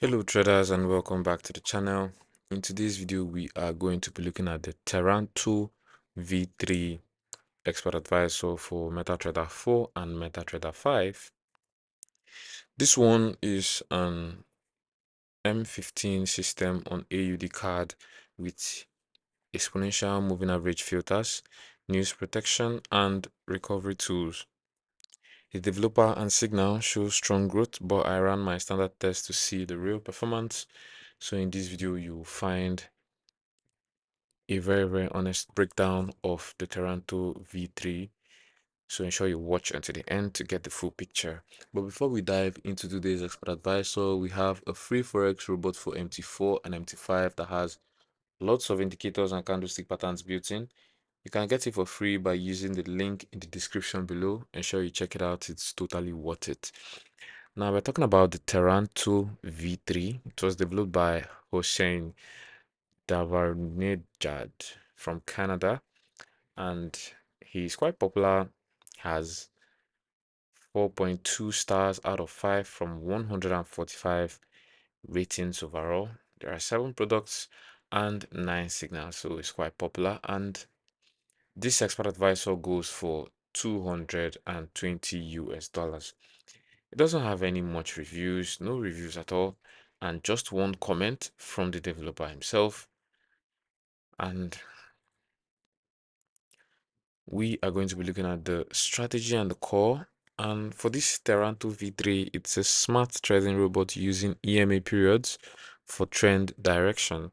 Hello traders and welcome back to the channel. In today's video we are going to be looking at the Theranto V3 expert advisor for MetaTrader 4 and MetaTrader 5. This one is an M15 system on AUDCAD with exponential moving average filters, news protection and recovery tools. The developer and signal show strong growth, but I ran my standard test to see the real performance. So in this video you'll find a very honest breakdown of the Theranto V3. So ensure you watch until the end to get the full picture. But before we dive into today's expert advisor, we have a free Forex robot for MT4 and MT5 that has lots of indicators and candlestick patterns built in. You can get it for free by using the link in the description below. Ensure you check it out, it's totally worth it. Now we're talking about the Theranto V3. It was developed by Hossein Davarnejad from Canada, and he's quite popular. Has 4.2 stars out of 5 from 145 ratings overall. There are 7 products and 9 signals, so it's quite popular. And this expert advisor goes for 220 US dollars. It doesn't have any much reviews, no reviews at all, and just one comment from the developer himself. And we are going to be looking at the strategy and the core. And for this Theranto V3, it's a smart trading robot using EMA periods for trend direction,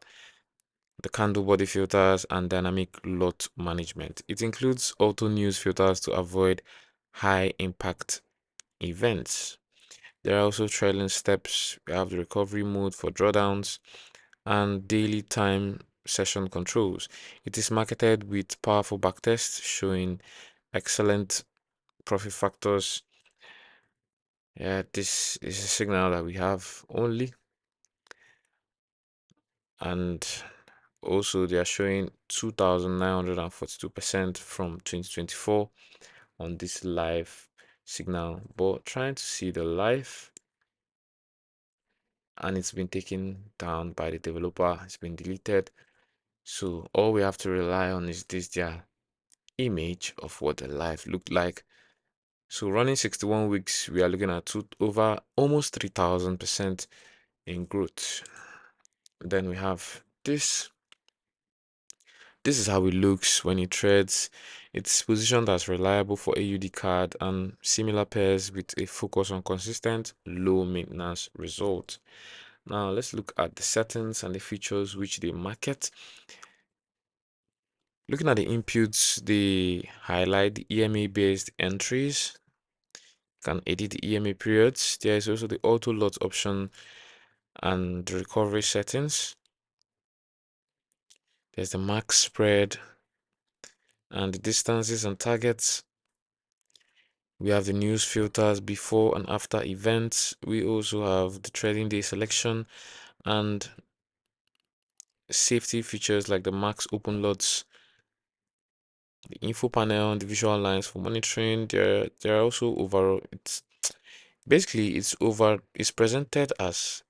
the candle body filters, and dynamic lot management. It includes auto news filters to avoid high impact events. There are also trailing steps. We have the recovery mode for drawdowns and daily time session controls. It is marketed with powerful backtests showing excellent profit factors. Yeah, this is a signal that we have only, and also they are showing 2,942% from 2024 on this live signal, but trying to see the live, and it's been taken down by the developer, it's been deleted. So all we have to rely on is this their image of what the live looked like. So running 61 weeks, we are looking at over almost 3,000% in growth. Then we have this. This is how it looks when it trades. It's positioned as reliable for AUDCAD and similar pairs with a focus on consistent, low maintenance result. Now let's look at the settings and the features which they market. Looking at the inputs, they highlight the EMA-based entries. You can edit the EMA periods. There is also the auto lot option and the recovery settings. There's the max spread and the distances and targets. We have the news filters before and after events. We also have the trading day selection and safety features like the max open lots, the info panel, and the visual lines for monitoring. There are also overall. It's basically it's presented as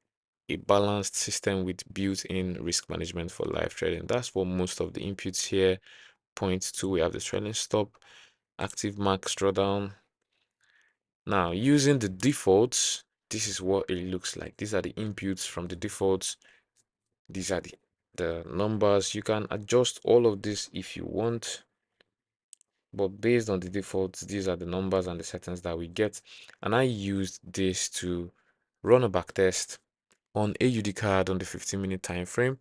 a balanced system with built-in risk management for live trading. That's what most of the inputs here point to. We have the trailing stop, active max drawdown. Now, using the defaults, this is what it looks like. These are the inputs from the defaults. These are the numbers. You can adjust all of this if you want, but based on the defaults, these are the numbers and the settings that we get. And I used this to run a backtest on AUDCAD on the 15-minute time frame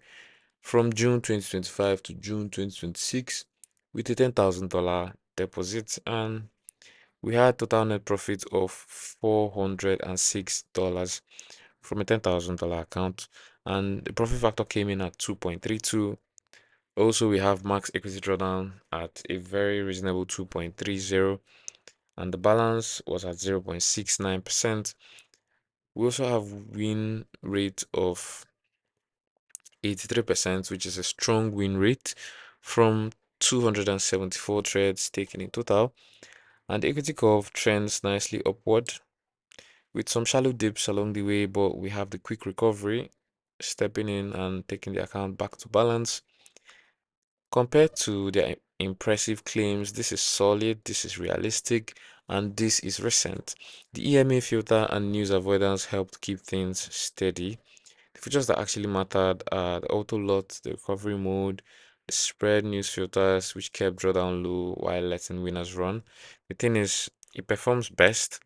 from June 2025 to June 2026 with a $10,000 deposit, and we had total net profit of $406 from a $10,000 account, and the profit factor came in at 2.32. Also, we have max equity drawdown at a very reasonable 2.30, and the balance was at 0.69%. We also have win rate of 83%, which is a strong win rate from 274 trades taken in total. And the equity curve trends nicely upward. with some shallow dips along the way, but we have the quick recovery, stepping in and taking the account back to balance. Compared to their impressive claims, this is solid, this is realistic, and this is recent. The EMA filter and news avoidance helped keep things steady. The features that actually mattered are the auto lot, the recovery mode, the spread news filters, which kept drawdown low while letting winners run. The thing is, it performs best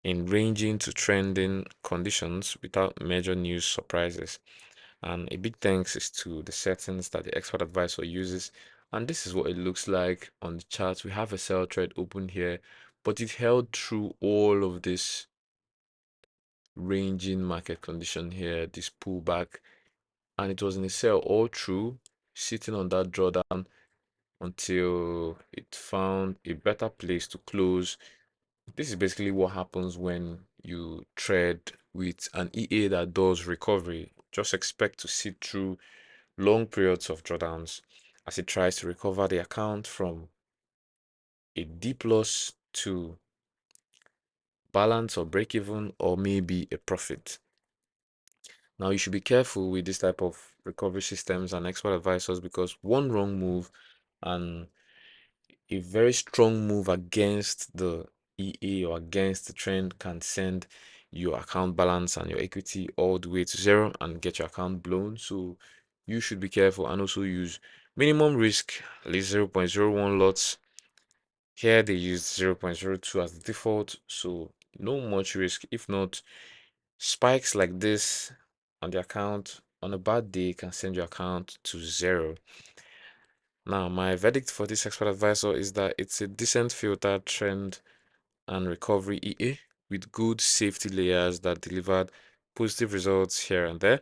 in ranging to trending conditions without major news surprises. And a big thanks is to the settings that the expert advisor uses. And this is what it looks like on the chart. We have a sell trade open here, but it held through all of this ranging market condition here, this pullback, and it was in a sell all through, sitting on that drawdown until it found a better place to close. This is basically what happens when you trade with an EA that does recovery. Just expect to sit through long periods of drawdowns as it tries to recover the account from a deep loss to balance or break even or maybe a profit. Now, you should be careful with this type of recovery systems and expert advisors because one wrong move and a very strong move against the EA or against the trend can send your account balance and your equity all the way to zero and get your account blown. So you should be careful and also use minimum risk, at least 0.01 lots. Here they use 0.02 as the default, so no much risk. If not, spikes like this on the account on a bad day can send your account to zero. Now, my verdict for this expert advisor is that it's a decent filter trend and recovery EA with good safety layers that delivered positive results here and there.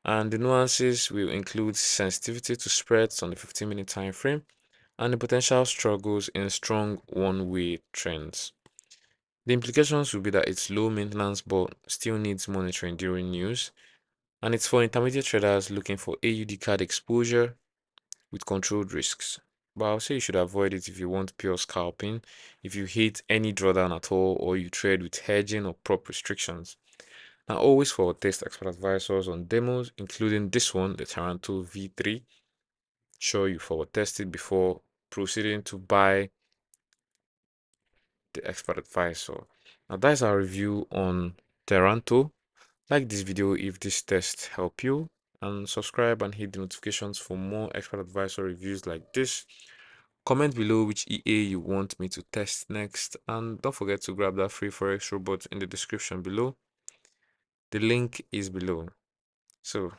And the nuances will include sensitivity to spreads on the 15-minute time frame and the potential struggles in strong one-way trends. The implications will be that it's low maintenance but still needs monitoring during news, and it's for intermediate traders looking for AUDCAD exposure with controlled risks. But I'll say you should avoid it if you want pure scalping, if you hate any drawdown at all, or you trade with hedging or prop restrictions. Now, always forward test expert advisors on demos, including this one, the Theranto V3. Sure you forward test it before proceeding to buy the expert advisor. Now, that's our review on Theranto. Like this video if this test helped you, and subscribe and hit the notifications for more expert advisor reviews like this. Comment below which EA you want me to test next, and don't forget to grab that free Forex robot in the description below. The link is below. So,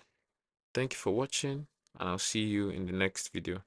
thank you for watching, and I'll see you in the next video.